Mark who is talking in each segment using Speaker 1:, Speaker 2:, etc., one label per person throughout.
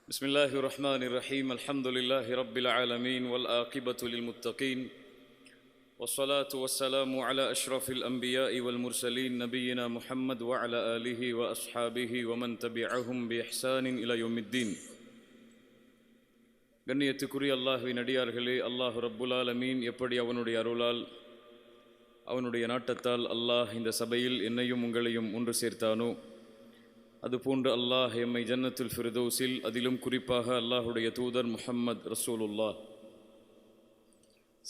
Speaker 1: بسم الله الرحمن الرحيم الحمد لله رب العالمين والعاقبة للمتقين والصلاة والسلام على أشرف الأنبياء والمرسلين نبينا محمد وعلى آله وأصحابه ومن تبعهم بإحسان إلى يوم الدين. கண்ணியத்துக்குரிய அல்லாஹ்வின் அடியார்களே, அல்லாஹ் ரப்புல் ஆலமீன் எப்படி அவனுடைய அருளால் அவனுடைய நாட்டத்தால் அல்லாஹ் இந்த சபையில் என்னையும் உங்களையும் ஒன்று சேர்த்தானோ, அதுபோன்று அல்லாஹ் எம்மை ஜன்னத்துல் ஃபிர்தௌஸில், அதிலும் குறிப்பாக அல்லாஹுடைய தூதர் முஹம்மது ரசூலுல்லாஹ்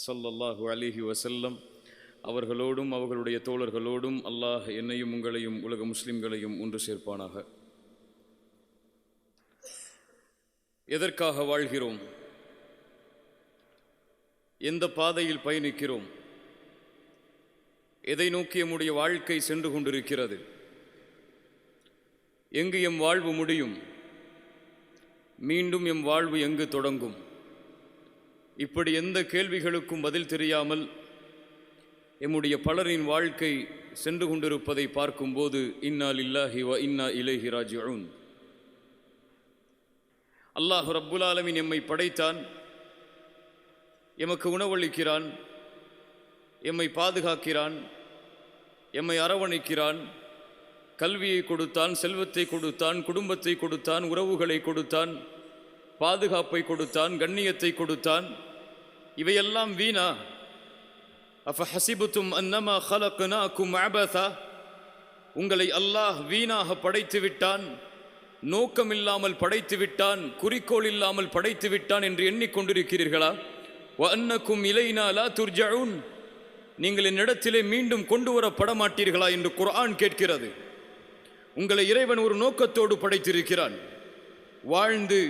Speaker 1: ஸல்லல்லாஹு அலைஹி வஸல்லம் அவர்களோடும் அவர்களுடைய தோழர்களோடும் அல்லாஹ் என்னையும் உங்களையும் உலக முஸ்லிம்களையும் ஒன்று சேர்ப்பானாக. எதற்காக வாழ்கிறோம்? எந்த பாதையில் பயணிக்கிறோம்? எதை நோக்கி நம்முடைய வாழ்க்கை சென்று கொண்டிருக்கிறது? எங்கு எம் வாழ்வு முடியும்? மீண்டும் எம் வாழ்வு எங்கு தொடங்கும்? இப்படி எந்த கேள்விகளுக்கும் பதில் தெரியாமல் எம்முடைய பலரின் வாழ்க்கை சென்று கொண்டிருப்பதை பார்க்கும்போது இன்னா லில்லாஹி வ இன்னா இலைஹி ராஜிஊன். அல்லாஹ் ரப்புல் ஆலமீன் எம்மை படைத்தான், எமக்கு உணவளிக்கிறான், எம்மை பாதுகாக்கிறான், எம்மை அரவணைக்கிறான், கல்வியை கொடுத்தான், செல்வத்தை கொடுத்தான், குடும்பத்தை கொடுத்தான், உறவுகளை கொடுத்தான், பாதுகாப்பை கொடுத்தான், கண்ணியத்தை கொடுத்தான். இவையெல்லாம் வீணா? அஃபஹஸிபுதும் அன்னமா ஹலக்னாகும் அபஸா, உங்களை அல்லாஹ் வீணாக படைத்து விட்டான், நோக்கமில்லாமல் படைத்து விட்டான், குறிக்கோள் இல்லாமல் படைத்து விட்டான் என்று எண்ணிக்கொண்டிருக்கிறீர்களா? வ அன்னக்கும் இலைனா லா துர்ஜஊன், நீங்கள் என்னிடத்திலே மீண்டும் கொண்டு வரப்பட மாட்டீர்களா என்று குர்ஆன் கேட்கிறது. உங்களை இறைவன் ஒரு நோக்கத்தோடு படைத்திருக்கிறான். வாழ்ந்து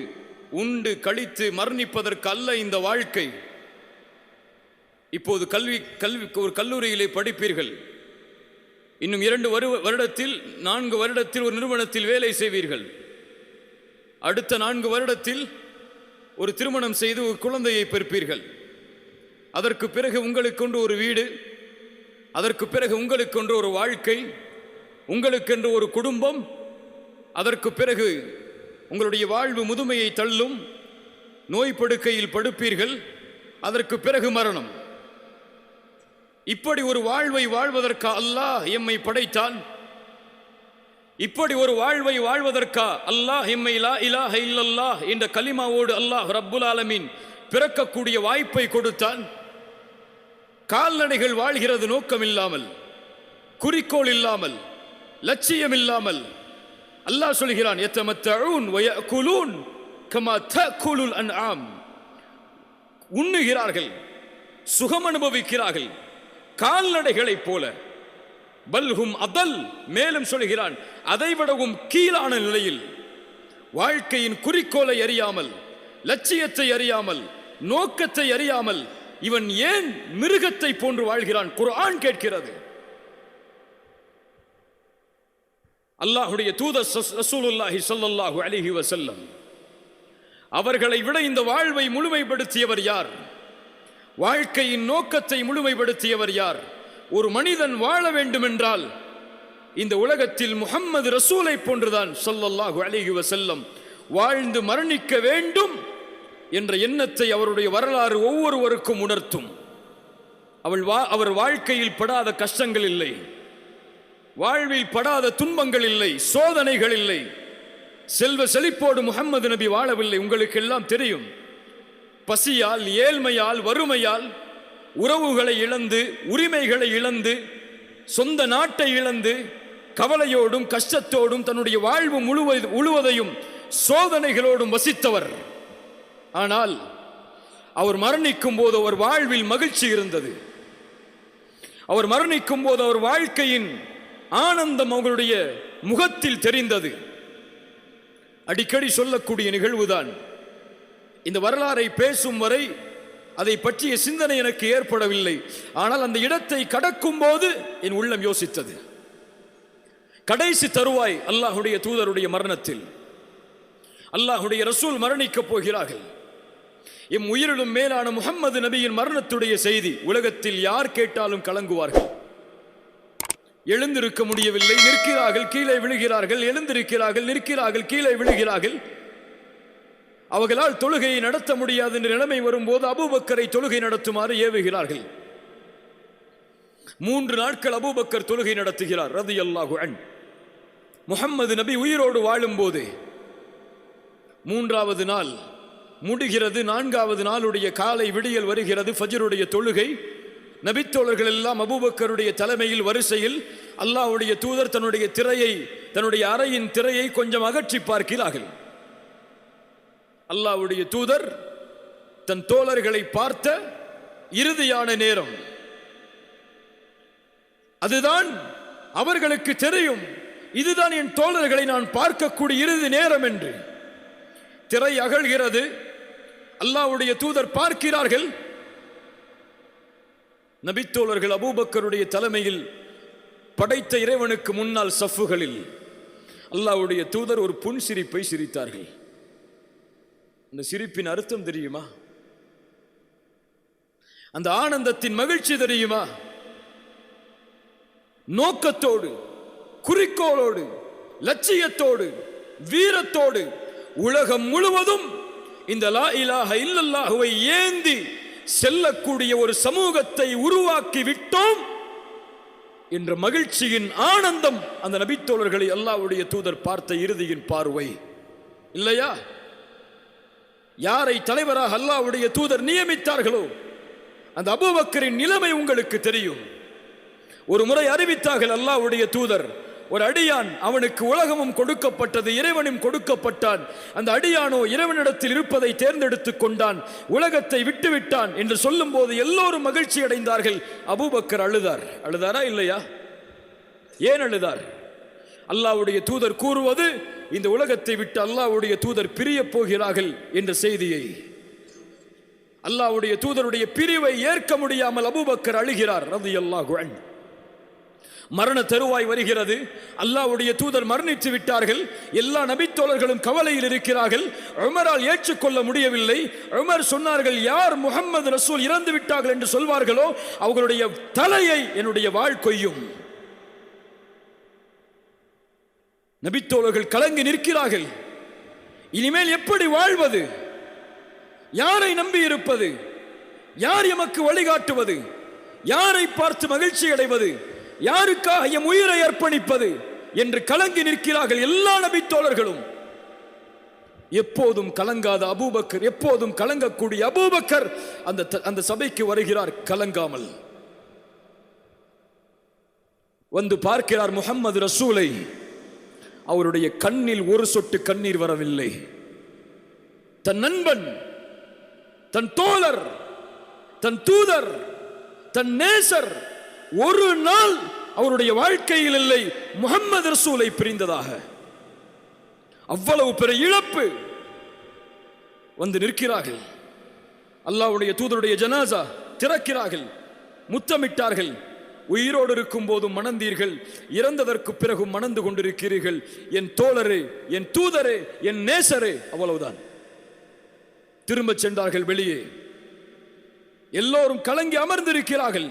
Speaker 1: உண்டு கழித்து மரணிப்பதற்கு அல்ல இந்த வாழ்க்கை. இப்போது ஒரு கல்லூரியிலே படிப்பீர்கள். இன்னும் 2 வருடத்தில் 4 வருடத்தில் ஒரு நிறுவனத்தில் வேலை செய்வீர்கள். அடுத்த 4 வருடத்தில் ஒரு திருமணம் செய்து ஒரு குழந்தையை பெறுப்பீர்கள். அதற்கு பிறகு உங்களுக்கென்று ஒரு வீடு, அதற்கு பிறகு உங்களுக்கென்று ஒரு வாழ்க்கை, உங்களுக்கென்று ஒரு குடும்பம். அதற்கு பிறகு உங்களுடைய வாழ்வு முதுமையை தள்ளும், நோய் படுக்கையில் படுப்பீர்கள். அதற்கு பிறகு மரணம். இப்படி ஒரு வாழ்வை வாழ்வதற்கா அல்லாஹ் எம்மை படைத்தான்? இப்படி ஒரு வாழ்வை வாழ்வதற்கா அல்லாஹ் எம்மை லா இலாஹ இல்லல்லாஹ் என்ற கலிமாவோடு அல்லாஹ் ரப்புல் ஆலமீன் பிறக்கக்கூடிய வாய்ப்பை கொடுத்தான்? கால்நடைகள் வாழ்கிறது நோக்கம் இல்லாமல், குறிக்கோள் இல்லாமல், லட்சியம் இல்லாமல். அல்லாஹ் சொல்கிறான், யத்தமத்தஊன் வ யஅகுலூன் கமா தஅகுலுல் அன்ஆம், உண்ணுகிறார்கள், சுகம் அனுபவிக்கிறார்கள் கால்நடைகளைப் போல. பல்ஹும் அதல், மேலும் சொல்கிறான் அதைவிடவும் கீழான நிலையில். வாழ்க்கையின் குறிக்கோளை அறியாமல், லட்சியத்தை அறியாமல், நோக்கத்தை அறியாமல் இவன் ஏன் மிருகத்தை போன்று வாழ்கிறான்? குர்ஆன் கேட்கிறது. அல்லாஹுடைய தூதர் ரசூலுல்லாஹி ஸல்லல்லாஹு அலைஹி வஸல்லம் அவர்களை விட இந்த வாழ்வை முழுமைப்படுத்தியவர் யார்? வாழ்க்கையின் நோக்கத்தை முழுமைப்படுத்தியவர் யார்? ஒரு மனிதன் வாழ வேண்டும் என்றால் இந்த உலகத்தில் முஹம்மது ரசூலை போன்றுதான் ஸல்லல்லாஹு அலைஹி வஸல்லம் வாழ்ந்து மரணிக்க வேண்டும் என்ற எண்ணத்தை அவருடைய வரலாறு ஒவ்வொருவருக்கும் உணர்த்தும். அவர் வாழ்க்கையில் படாத கஷ்டங்கள் இல்லை, வாழ்வில் படாத துன்பங்கள் இல்லை, சோதனைகள் இல்லை. செல்வ செழிப்போடு முஹம்மது நபி வாழவில்லை. உங்களுக்கு எல்லாம் தெரியும். பசியால், ஏழ்மையால், வறுமையால், உறவுகளை இழந்து, உரிமைகளை இழந்து, சொந்த நாட்டை இழந்து, கவலையோடும் கஷ்டத்தோடும் தன்னுடைய வாழ்வு முழுவதையும் சோதனைகளோடும் வசித்தவர். ஆனால் அவர் மரணிக்கும் போது அவர் வாழ்வில் மகிழ்ச்சி இருந்தது. அவர் மரணிக்கும் போது அவர் வாழ்க்கையின் ஆனந்தம் அவர்களுடைய முகத்தில் தெரிந்தது. அடிக்கடி சொல்லக்கூடிய நிகழ்வுதான். இந்த வரலாறை பேசும் வரை அதை பற்றிய சிந்தனை எனக்கு ஏற்படவில்லை. ஆனால் அந்த இடத்தை கடக்கும் போது என் உள்ளம் யோசித்தது. கடைசி தருவாய் அல்லாஹுடைய தூதருடைய மரணத்தில் அல்லாஹுடைய ரசூல் மரணிக்கப் போகிறார்கள். எம் உயிரிலும் மேலான முஹம்மது நபியின் மரணத்துடைய செய்தி உலகத்தில் யார் கேட்டாலும் கலங்குவார்கள். எழுந்திருக்க முடியவில்லை, நிற்கிறார்கள், கீழே விழுகிறார்கள், எழுந்திருக்கிறார்கள், நிற்கிறார்கள், கீழே விழுகிறார்கள். அவர்களால் தொழுகையை நடத்த முடியாது என்ற நிலைமை வரும்போது அபூபக்கரை தொழுகை நடத்துமாறு ஏவுகிறார்கள். 3 நாட்கள் அபூபக்கர் தொழுகை நடத்துகிறார் ரலியல்லாஹு அன்ஹு. முஹம்மது நபி உயிரோடு வாழும் போது 3வது நாள் முடிகிறது. 4வது நாளுடைய காலை விடியல் வருகிறது. ஃபஜ்ருடைய தொழுகை. நபித்தோழர்கள் எல்லாம் அபூபக்கருடைய தலைமையில் வரிசையில் அல்லாஹ்வுடைய தூதர் தன்னுடைய அறையின் திரையை கொஞ்சம் அகற்றி பார்க்கிறார்கள். அல்லாஹ்வுடைய தூதர் தன் தோழர்களை பார்த்த இறுதியான நேரம் அதுதான். அவர்களுக்கு தெரியும், இதுதான் என் தோழர்களை நான் பார்க்கக்கூடிய இறுதி நேரம் என்று. திரை அகழ்கிறது. அல்லாஹ்வுடைய தூதர் பார்க்கிறார்கள். நபித்தோழர்கள் அபூபக்கருடைய தலைமையில் படைத்த இறைவனுக்கு முன்னால் சஃப்புகளில் அல்லாஹ்வுடைய தூதர் ஒரு புன்சிரிப்பை சிரித்தார்கள். அந்த சிரிப்பின் அர்த்தம் தெரியுமா? அந்த ஆனந்தத்தின் மகிழ்ச்சி தெரியுமா? நோக்கத்தோடு, குறிக்கோளோடு, லட்சியத்தோடு, வீரத்தோடு உலகம் முழுவதும் இந்த லா இலாஹ இல்லல்லாஹுவை ஏந்தி செல்லக்கூடிய ஒரு சமூகத்தை உருவாக்கி விட்டோம் என்ற மகிழ்ச்சியின் ஆனந்தம் அந்த நபித்தோழர்களை அல்லாஹ்வுடைய தூதர் பார்த்த இறுதியின் பார்வை இல்லையா? யாரை தலைவராக அல்லாஹ்வுடைய தூதர் நியமித்தார்களோ அந்த அபூபக்கரின் நிலைமை உங்களுக்கு தெரியும். ஒரு முறை அறிவித்தார்கள் அல்லாஹ்வுடைய தூதர், ஒரு அடியான், அவனுக்கு உலகமும் கொடுக்கப்பட்டது, இறைவனும் கொடுக்கப்பட்டான். அந்த அடியானோ இறைவனிடத்தில் இருப்பதை தேர்ந்தெடுத்துக் கொண்டான், உலகத்தை விட்டுவிட்டான் என்று சொல்லும் போது எல்லோரும் மகிழ்ச்சி அடைந்தார்கள். அபூபக்கர் அழுதாரா இல்லையா? ஏன் அழுதார்? அல்லாஹ்வுடைய தூதர் கூறுவது, இந்த உலகத்தை விட்டு அல்லாஹ்வுடைய தூதர் பிரிய போகிறார்கள் என்ற செய்தியை. அல்லாஹ்வுடைய தூதருடைய பிரிவை ஏற்க முடியாமல் அபூபக்கர் அழுகிறார் ரலியல்லாஹு அன்ஹு. மரண தருவாய் வருகிறது. அல்லாஹ்வுடைய தூதர் மரணித்து விட்டார்கள். எல்லா நபித்தோழர்களும் கவலையில் இருக்கிறார்கள். உமரால் ஏற்றுக்கொள்ள முடியவில்லை. உமர் சொன்னார்கள், யார் முஹம்மது ரசூல் இறந்து விட்டார்கள் என்று சொல்வார்களோ அவர்களுடைய தலையை என்னுடைய வாள் கொய்யும். நபித்தோழர்கள் கலங்கி நிற்கிறார்கள். இனிமேல் எப்படி வாழ்வது? யாரை நம்பி இருப்பது? யார் எமக்கு வழிகாட்டுவது? யாரை பார்த்து மகிழ்ச்சி அடைவது? யாருக்காக எம் உயிரை அர்ப்பணிப்பது என்று கலங்கி நிற்கிறார்கள் எல்லா நபித்தோழர்களும். எப்போதும் கலங்காத அபூபக்கர், எப்போதும் கலங்கக்கூடிய அபூபக்கர் அந்த சபைக்கு வருகிறார் கலங்காமல். வந்து பார்க்கிறார் முஹம்மது ரசூலை. அவருடைய கண்ணில் ஒரு சொட்டு கண்ணீர் வரவில்லை. தன் நண்பன், தன் தோழர், தன் தூதர், தன் நேசர் ஒரு நாள் அவருடைய வாழ்க்கையில் இல்லை முஹம்மது ரசூலை பிரிந்ததாக. அவ்வளவு பெரிய இழப்பு. வந்து நிற்கிறார்கள். அல்லாஹ்வுடைய தூதருடைய ஜனாசா திறக்கிறார்கள். முத்தமிட்டார்கள். உயிரோடு இருக்கும் போதும் மணந்தீர்கள், இறந்ததற்கு பிறகும் மணந்து கொண்டிருக்கிறீர்கள். என் தோழரே, என் தூதரே, என் நேசரே. அவ்வளவுதான். திரும்ப சென்றார்கள் வெளியே. எல்லோரும் கலங்கி அமர்ந்திருக்கிறார்கள்.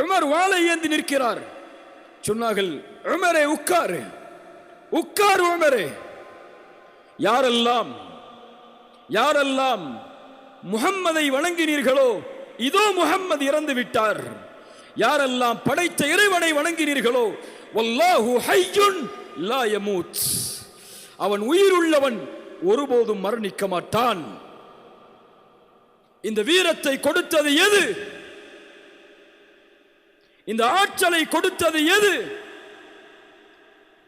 Speaker 1: உமர் வாளை ஏந்தி நிற்கிறார். சொன்னார்கள், உமரே உட்காரு, உட்காரு உமரே. யாரெல்லாம் முஹம்மதை வணங்கினீர்களோ இதோ முஹம்மது இறந்து விட்டார். யாரெல்லாம் படைத்த இறைவனை வணங்கினீர்களோ வல்லாஹு ஹய்யுன் லா யமூத், அவன் உயிருள்ளவன், ஒருபோதும் மரணிக்க மாட்டான். இந்த வீரத்தை கொடுத்தது எது? இந்த ஆற்றலை கொடுத்தது எது?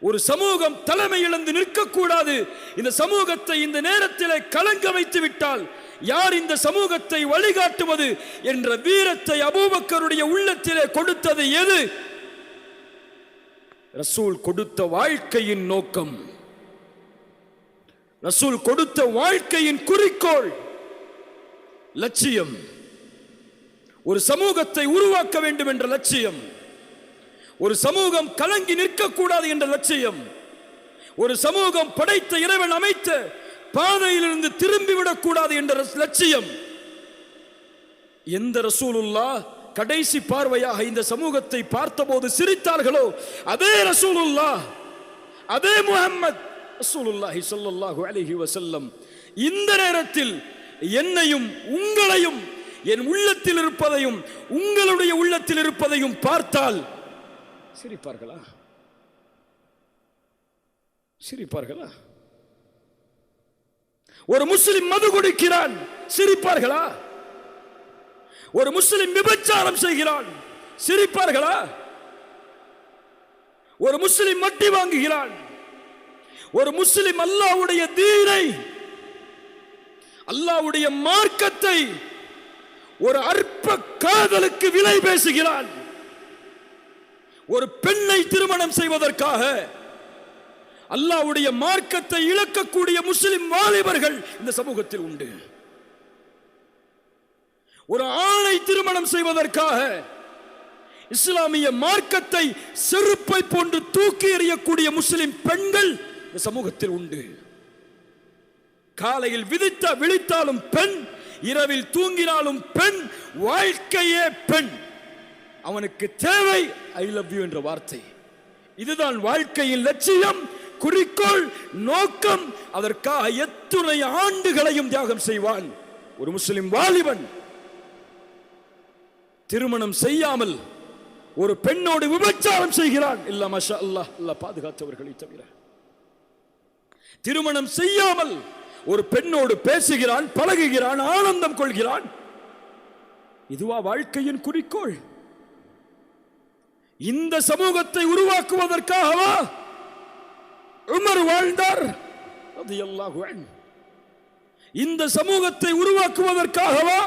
Speaker 1: ஒரு சமூகம் தலைமை இழந்து நிற்கக்கூடாது. இந்த சமூகத்தை இந்த நேரத்தில் கலங்க வைத்து விட்டால் யார் இந்த சமூகத்தை வழிகாட்டுவது என்ற வீரத்தை அபூபக்கருடைய உள்ளத்திலே கொடுத்தது எது? ரசூல் கொடுத்த வாழ்க்கையின் நோக்கம், ரசூல் கொடுத்த வாழ்க்கையின் குறிக்கோள், லட்சியம். ஒரு சமூகத்தை உருவாக்க வேண்டும் என்ற லட்சியம், ஒரு சமூகம் கலங்கி நிற்கக்கூடாது என்ற லட்சியம், ஒரு சமூகம் படைத்த இறைவன் அமைத்த பாதையிலிருந்து திரும்பிவிடக்கூடாது என்ற லட்சியம். எந்த ரசூலுல்லாஹ் கடைசி பார்வையாக இந்த சமூகத்தை பார்த்தபோது சிரித்தார்களோ அதே ரசூலுல்லாஹ், அதே முஹம்மத் ரசூலுல்லாஹி ஸல்லல்லாஹு அலைஹி வஸல்லம் இந்த நேரத்தில் என்னையும் உங்களையும், என் உள்ளத்தில் இருப்பதையும் உங்களுடைய உள்ளத்தில் இருப்பதையும் பார்த்தால் சிரிப்பார்களா? சிரிப்பார்களா? ஒரு முஸ்லிம் மது குடிக்கிறான், சிரிப்பார்களா? ஒரு முஸ்லிம் விபச்சாரம் செய்கிறான், சிரிப்பார்களா? ஒரு முஸ்லிம் வட்டி வாங்குகிறான், ஒரு முஸ்லிம் அல்லாஹ்வுடைய தீனை, அல்லாஹ்வுடைய மார்க்கத்தை ஒரு அற்ப காதலுக்கு விலை பேசுகிறான். ஒரு பெண்ணை திருமணம் செய்வதற்காக அல்லாஹ்வுடைய மார்க்கத்தை இழக்கக்கூடிய முஸ்லிம் வாலிபர்கள் இந்த சமூகத்தில் உண்டு. ஒரு ஆணை திருமணம் செய்வதற்காக இஸ்லாமிய மார்க்கத்தை செருப்பை போன்று தூக்கி எறியக்கூடிய முஸ்லிம் பெண்கள் இந்த சமூகத்தில் உண்டு. காலையில் விழித்தாலும் பெண், இரவில் தூங்கினாலும் பெண், வாழ்க்கையே பெண். அவனுக்கு தேவை ஐ லவ் யூ என்ற வார்த்தை. இதுதான் வாழ்க்கையின் லட்சியம், குறிக்கோள், நோக்கம். அதற்காக எத்துணை ஆண்டுகளையும் தியாகம் செய்வான் ஒரு முஸ்லிம் வாலிபன். திருமணம் செய்யாமல் ஒரு பெண்ணோடு விபச்சாரம் செய்கிறான். இல்ல மாஷா அல்லாஹ், அல்லாஹ் பாதுகாத்தவர்களை தவிர. திருமணம் செய்யாமல் ஒரு பெண்ணோடு பேசுகிறான், பழகுகிறான், ஆனந்தம் கொள்கிறான். இதுவா வாழ்க்கையின் குறிக்கோள்? இந்த சமூகத்தை உருவாக்குவதற்காகவா உமர் வாழ்ந்தார் ரலியல்லாஹு அன்ஹு? இந்த சமூகத்தை உருவாக்குவதற்காகவா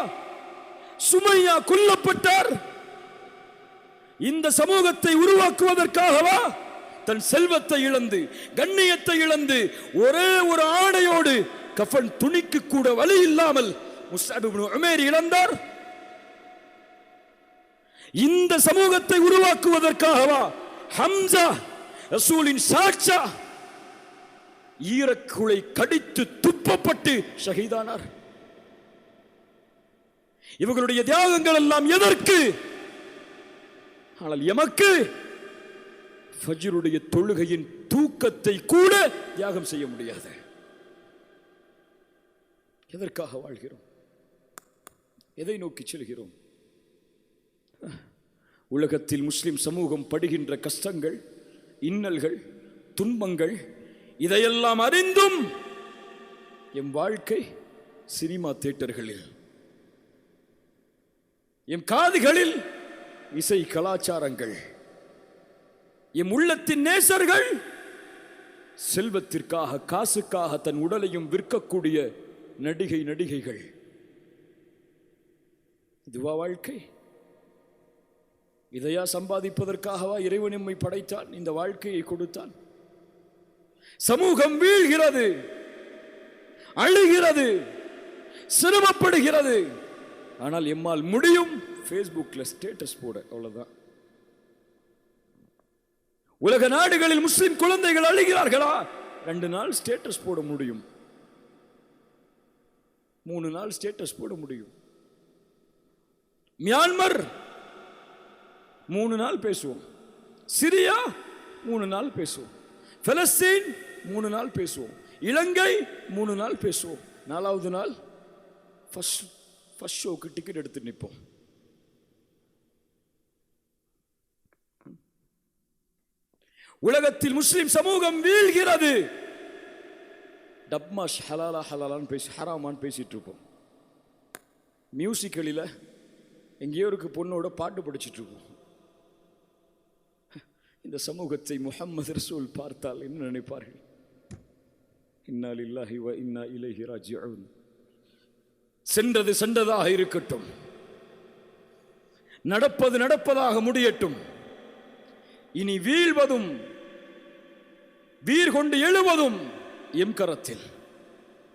Speaker 1: சுமையா கொல்லப்பட்டார்? இந்த சமூகத்தை உருவாக்குவதற்காகவா தன் செல்வத்தை இழந்து, கண்ணியத்தை இழந்து, ஒரே ஒரு ஆடையோடு, கஃபன் துணிக்கு கூட வழி இல்லாமல் முஸ்அப் இப்னு உமைர் இழந்தார்? இந்த சமூகத்தை உருவாக்குவதற்காகவா ஹம்சா ரசூலின் சாட்சா ஈரக்குலை கடித்து துப்பப்பட்டு ஷஹீதானார்? இவர்களுடைய தியாகங்கள் எல்லாம் எதற்கு? ஆனால் எமக்கு ஃபஜ்ருடைய தொழுகையின் தூக்கத்தை கூட தியாகம் செய்ய முடியாது. எதற்காக வாழ்கிறோம்? எதை நோக்கி செல்கிறோம்? உலகத்தில் முஸ்லிம் சமூகம் படுகின்ற கஷ்டங்கள், இன்னல்கள், துன்பங்கள், இதையெல்லாம் அறிந்தும் எம் வாழ்க்கை சினிமா தியேட்டர்களில், எம் காதுகளில் இசை கலாச்சாரங்கள், எம் உள்ளத்தின் நேசர்கள் செல்வத்திற்காக, காசுக்காக தன் உடலையும் விற்கக்கூடிய நடிகைகள். இதுவா வாழ்க்கை? இதையா சம்பாதிப்பதற்காகவா இறைவன் நம்மை படைத்தான், இந்த வாழ்க்கையை கொடுத்தான்? சமூகம் வீழ்கிறது, அழுகிறது, சிரமப்படுகிறது. ஆனால் எம்மால் முடியும் ஃபேஸ்புக்ல ஸ்டேட்டஸ் போட, அவ்வளவுதான். உலக நாடுகளில் முஸ்லிம் குழந்தைகள் அழுகிறார்களா? 2 நாள் ஸ்டேட்டஸ் போட முடியும், 3 நாள் ஸ்டேட்டஸ் போட முடியும். மியான்மர் 3 நாள் பேசுவோம், சிரியா 3 நாள் பேசுவோம், பலஸ்தீன் 3 நாள் பேசுவோம், இலங்கை 3 நாள் பேசுவோம். 4வது நாள் ஃபர்ஸ்ட் ஷோக்கு டிக்கெட் எடுத்து நிற்போம். உலகத்தில் முஸ்லிம் சமூகம் வீழ்கிறது. டப்மாஷ் ஹலாலா ஹலாலான்னு பேசி, ஹராமான்னு பேசிட்டு இருப்போம். மியூசிக்கலில் எங்கேயோ இருக்கு பொண்ணோட பாட்டு படிச்சுட்டு இருப்போம். இந்த சமூகத்தை முஹம்மது ரசூல் பார்த்தால் என்ன நினைப்பார்கள்? இன்னா லில்லாஹி வ இன்னா இலைஹி ராஜிஊன். சென்றது சென்றதாக இருக்கட்டும், நடப்பது நடப்பதாக முடியட்டும். இனி வீழ்வதும் வீர் கொண்டு எழுவதும் எம் கரத்தில்.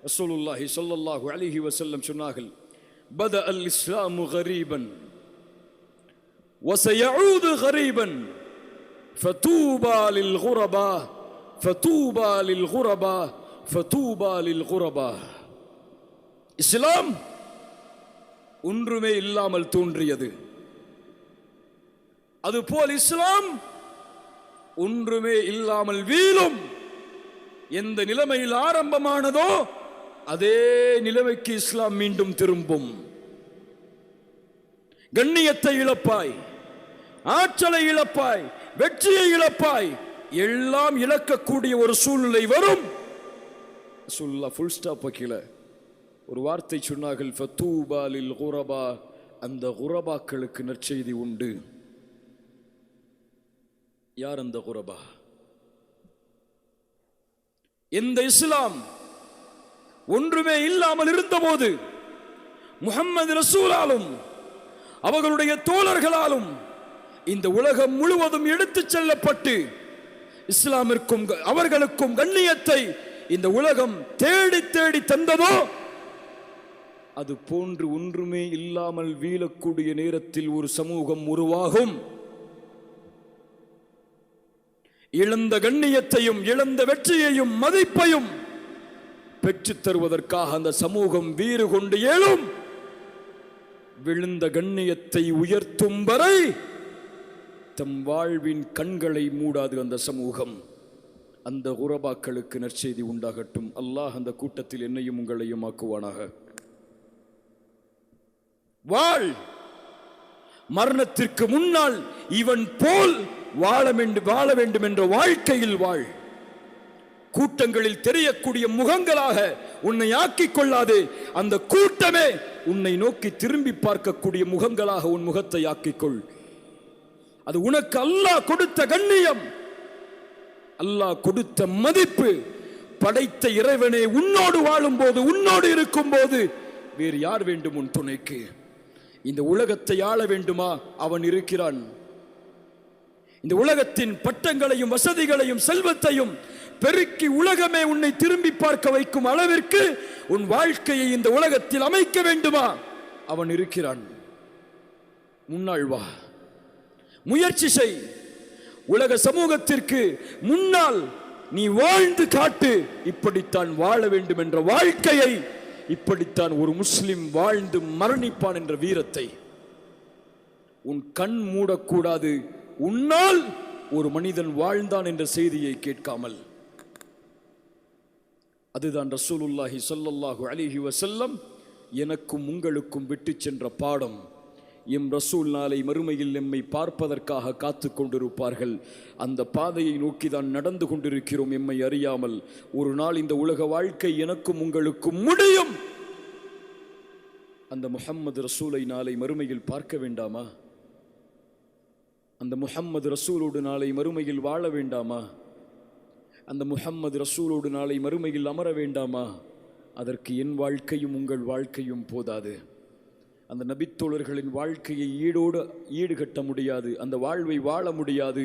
Speaker 1: ரசூலுல்லாஹி ஸல்லல்லாஹு அலைஹி வஸல்லம் சொன்னார்கள், பத அல் இஸ்லாமு கரீபன் வஸயஊது கரீபன் ஃபதூபா லில் குரபா ஃபதூபா லில் குரபா ஃபதூபா லில் குரபா. இஸ்லாம் ஒன்றுமே இல்லாமல் தோன்றியது, அதுபோல் இஸ்லாம் ஒன்றுமே இல்லாமல் வீழும். எந்த நிலைமையில் ஆரம்பமானதோ அதே நிலைமைக்கு இஸ்லாம் மீண்டும் திரும்பும். கண்ணியத்தை இழப்பாய், ஆற்றலை இழப்பாய், வெற்றியை இழப்பாய், எல்லாம் இழக்கக்கூடிய ஒரு சூழ்நிலை வரும். ஃபுல் ஸ்டாப் வைக்கல, ஒரு வார்த்தை சொன்னார்கள், ஃபதூபா லில் குரபா, அந்த குரபாக்களுக்கு நற்செய்தி உண்டு. யார் அந்த குரபா? எந்த இஸ்லாம் ஒன்றுமே இல்லாமல் இருந்தபோது முஹம்மது ரசூலாலும் அவர்களுடைய தோழர்களாலும் இந்த உலகம் முழுவதும் எடுத்துச் செல்லப்பட்டு இஸ்லாமிற்கும் அவர்களுக்கும் கண்ணியத்தை இந்த உலகம் தேடி தேடி தந்ததோ, அது போன்று ஒன்றுமே இல்லாமல் வீழக்கூடிய நேரத்தில் ஒரு சமூகம் உருவாகும். இழந்த கண்ணியத்தையும் இழந்த வெற்றியையும் மதிப்பையும் பெற்றுத் தருவதற்காக அந்த சமூகம் வீறு கொண்டு எழும். விழுந்த கண்ணியத்தை உயர்த்தும் வரை தம் வாழ்வின் கண்களை மூடாது அந்த சமூகம். அந்த குரபாக்களுக்கு நற்செய்தி உண்டாகட்டும். அல்லாஹ் அந்த கூட்டத்தில் என்னையும் உங்களையும் ஆக்குவானாக. வாழ், மரணத்திற்கு முன்னால் இவன் போல் வாழ வேண்டும் என்ற வாழ்க்கையில் வாழ். கூட்டங்களில் தெரியக்கூடிய முகங்களாக உன்னை ஆக்கிக் கொள்ளாது. அந்த கூட்டமே உன்னை நோக்கி திரும்பி பார்க்கக்கூடிய முகங்களாக உன் முகத்தை ஆக்கிக்கொள். அது உனக்கு அல்லாஹ் கொடுத்த கண்ணியம், அல்லாஹ் கொடுத்த மதிப்பு. படைத்த இறைவனே உன்னோடு வாழும் போது, உன்னோடு இருக்கும் போது வேறு யார் வேண்டும் உன் துணைக்கு? இந்த உலகத்தை ஆள வேண்டுமா? அவன் இருக்கிறான். இந்த உலகத்தின் பட்டங்களையும் வசதிகளையும் செல்வத்தையும் பெருக்கி உலகமே உன்னை திரும்பி பார்க்க வைக்கும் அளவிற்கு உன் வாழ்க்கையை இந்த உலகத்தில் அமைக்க வேண்டுமா? அவன் இருக்கிறான். முன்னாள் வா, முயற்சி செய். உலக சமூகத்திற்கு முன்னால் நீ வாழ்ந்து காட்டு. இப்படித்தான் வாழ வேண்டும் என்ற வாழ்க்கையை, இப்படித்தான் ஒரு முஸ்லிம் வாழ்ந்து மரணிப்பான் என்ற வீரத்தை உன் கண் மூடக்கூடாது. உன்னால் ஒரு மனிதன் வாழ்ந்தான் என்ற செய்தியை கேட்காமல். அதுதான் ரசூலுல்லாஹி ஸல்லல்லாஹு அலைஹி வஸல்லம் எனக்கும் உங்களுக்கும் விட்டு சென்ற பாடம். எம் ரசூல் நாளை மறுமையில் எம்மை பார்ப்பதற்காக காத்து கொண்டிருப்பார்கள். அந்த பாதையை நோக்கி தான் நடந்து கொண்டிருக்கிறோம் எம்மை அறியாமல். ஒரு நாள் இந்த உலக வாழ்க்கை எனக்கும் உங்களுக்கும் முடியும். அந்த முஹம்மது ரசூலை நாளை மறுமையில் பார்க்க வேண்டாமா? அந்த முஹம்மது ரசூலோடு நாளை மறுமையில் வாழ வேண்டாமா? அந்த முஹம்மது ரசூலோடு நாளை மறுமையில் அமர வேண்டாமா? அதற்கு என் வாழ்க்கையும் உங்கள் வாழ்க்கையும் போதாது. அந்த நபித்தோழர்களின் வாழ்க்கையை ஈடுகட்ட முடியாது, அந்த வாழ்வை வாழ முடியாது.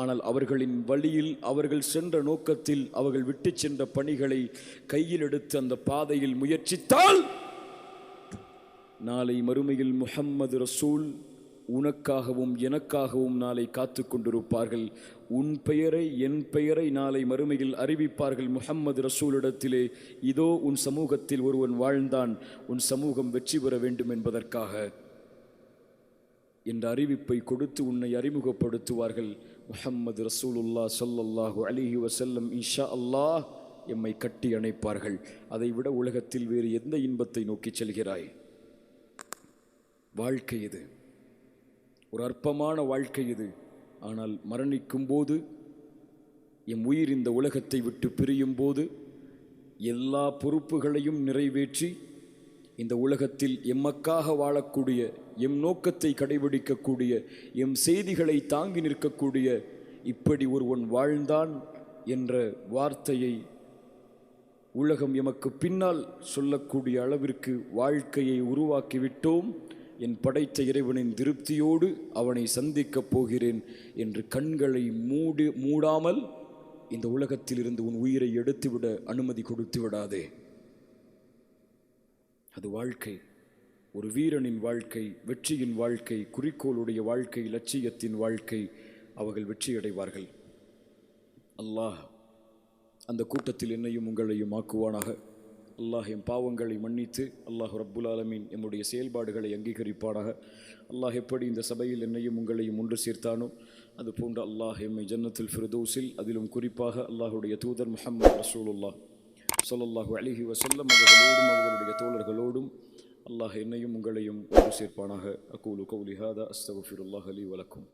Speaker 1: ஆனால் அவர்களின் வழியில், அவர்கள் சென்ற நோக்கத்தில், அவர்கள் விட்டு சென்ற பணிகளை கையில் எடுத்து அந்த பாதையில் முயற்சித்தால் நாளை மறுமையில் முஹம்மது ரசூல் உனக்காகவும் எனக்காகவும் நாளை காத்து கொண்டிருப்பார்கள். உன் பெயரை, என் பெயரை நாளை மறுமையில் அறிவிப்பார்கள் முஹம்மது ரசூலிடத்திலே. இதோ உன் சமூகத்தில் ஒருவன் வாழ்ந்தான், உன் சமூகம் வெற்றி பெற வேண்டும் என்பதற்காக என்ற அறிவிப்பை கொடுத்து உன்னை அறிமுகப்படுத்துவார்கள். முஹம்மது ரசூலுல்லாஹ் ஸல்லல்லாஹு அலைஹி வஸல்லம் இன்ஷா அல்லாஹ் எம்மை கட்டி அணைப்பார்கள். அதைவிட உலகத்தில் வேறு எந்த இன்பத்தை நோக்கி செல்கிறாய்? வாழ்க்கை இது, ஒரு அற்பமான வாழ்க்கை இது. ஆனால் மரணிக்கும் போது, எம் உயிர் இந்த உலகத்தை விட்டு பிரியும் போது, எல்லா பொறுப்புகளையும் நிறைவேற்றி இந்த உலகத்தில் எம்மக்காக வாழக்கூடிய, எம் நோக்கத்தை கடைபிடிக்கக்கூடிய, எம் செய்திகளை தாங்கி நிற்கக்கூடிய இப்படி ஒருவன் வாழ்ந்தான் என்ற வார்த்தையை உலகம் எமக்கு பின்னால் சொல்லக்கூடிய அளவிற்கு வாழ்க்கையை உருவாக்கிவிட்டோம். என் படைத்த இறைவனின் திருப்தியோடு அவனை சந்திக்கப் போகிறேன் என்று கண்களை மூடாமல் இந்த உலகத்தில் இருந்து உன் உயிரை எடுத்துவிட அனுமதி கொடுத்து விடாதே. அது வாழ்க்கை, ஒரு வீரனின் வாழ்க்கை, வெற்றியின் வாழ்க்கை, குறிக்கோளுடைய வாழ்க்கை, லட்சியத்தின் வாழ்க்கை. அவர்கள் வெற்றியடைவார்கள். அல்லாஹ் அந்த கூட்டத்தில் என்னையும் உங்களையும் ஆக்குவானாக.
Speaker 2: அல்லாஹ் எம் பாவங்களை மன்னித்து அல்லாஹ் ரப்புல் ஆலமீன் எம்முடைய செயல்பாடுகளை அங்கீகரிப்பானாக. அல்லாஹ் எப்படி இந்த சபையில் என்னையும் உங்களையும் ஒன்று சேர்த்தானோ அதுபோன்று அல்லாஹ் எம்மை ஜன்னத்துல் ஃபிர்தௌஸில் அதிலும் குறிப்பாக அல்லாஹுடைய தூதர் முஹம்மது ரசூலுல்லாஹ் ஸல்லல்லாஹு அலைஹி வஸல்லம் அவர்களோடும் அவர்களுடைய தோழர்களோடும் அல்லாஹ் என்னையும் உங்களையும் ஒன்று சேர்ப்பானாக. அகூலு கௌலி ஹாதா அஸ்தக்ஃபிருல்லாஹ லீ வலக்கும்.